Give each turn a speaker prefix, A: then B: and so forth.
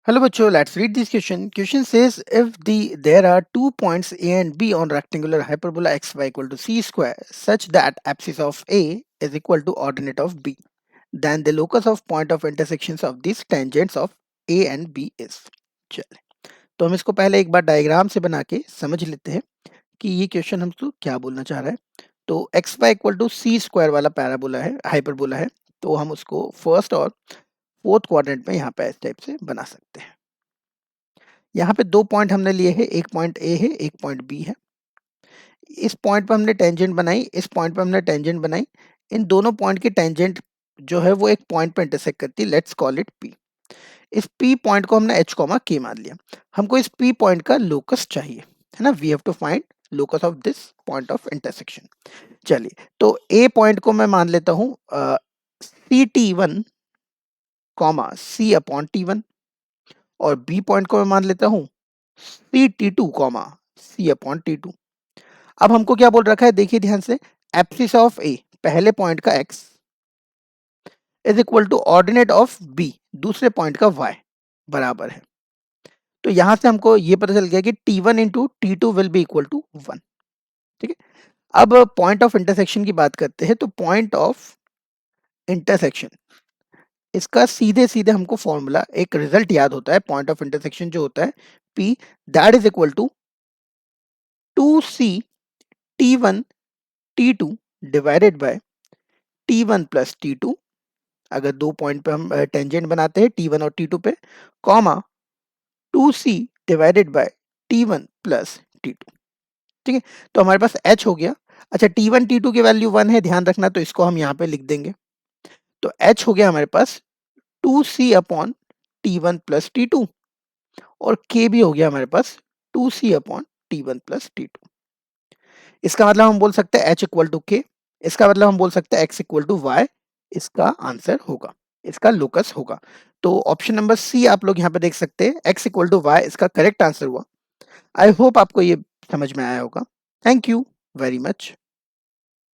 A: Hello bachcho, let's read this question. Question says if there are 2 points A and B on rectangular hyperbola xy equal to c square such that apsis of A is equal to ordinate of B, then the locus of point of intersections of these tangents of A and B is. चले तो हम इसको पहले एक बार diagram से बना के समझ लेते हैं कि ये क्वेश्चन हमको क्या बोलना चाह रहा है। तो X Y equal to C square वाला पैराबोला है, हाइपरबोला है, तो हम उसको फर्स्ट और फोर्थ क्वाड्रेंट में यहाँ पे इस टाइप से बना सकते हैं। यहाँ पे 2 पॉइंट हमने लिए हैं, एक पॉइंट ए है, एक पॉइंट बी है। इस पॉइंट पे हमने टेंजेंट बनाई, इस पॉइंट पे हमने टेंजेंट बनाई। इन दोनों पॉइंट की टेंजेंट जो है वो एक पॉइंट पे इंटरसेक्ट करती है, लेट्स कॉल इट पी। इस पी पॉइंट को हमने एच कॉमा के मान लिया। हमको इस पी पॉइंट का लोकस चाहिए, है ना। We have to find locus of this point of intersection. चलिए, तो ए पॉइंट को मैं मान लेता हूँ C T one comma C upon T one, और बी पॉइंट को मैं मान लेता हूँ C T two comma C upon T two. अब हमको क्या बोल रखा है, देखिए ध्यान से, एब्सिस ऑफ ए पहले पॉइंट का x is equal to ordinate of b दूसरे पॉइंट का y बराबर है। तो यहां से हमको ये पता चल गया कि t1 one into T two will be equal to 1। ठीक है, अब पॉइंट ऑफ इंटरसेक्शन की बात करते हैं। तो पॉइंट ऑफ इंटरसेक्शन, इसका सीधे सीधे हमको फॉर्मूला एक रिजल्ट याद होता है। पॉइंट ऑफ इंटरसेक्शन जो होता है p, that is equal to 2c t1 t2 divided by t1 plus t2, अगर 2 पॉइंट पे हम टेंजेंट बनाते हैं T1 और T2 पे, comma 2C divided by T1 plus T2। ठीक है, तो हमारे पास H हो गया। अच्छा, T1 T2 की वैल्यू 1 है, ध्यान रखना, तो इसको हम यहाँ पे लिख देंगे। तो H हो गया हमारे पास 2C upon T1 plus T2, और K भी हो गया हमारे पास 2C upon T1 plus T2। इसका मतलब हम बोल सकते हैं H इक्वल टू K, इसका मतलब हम बोल सकते हैं X इक्वल टू Y। इसका आंसर होगा, इसका लोकस होगा। तो ऑप्शन नंबर सी आप लोग यहाँ पे देख सकते हैं, X इक्वल टू Y इसका करेक्ट आंसर हुआ। आई होप आपको ये समझ में आया होगा। Thank you very much.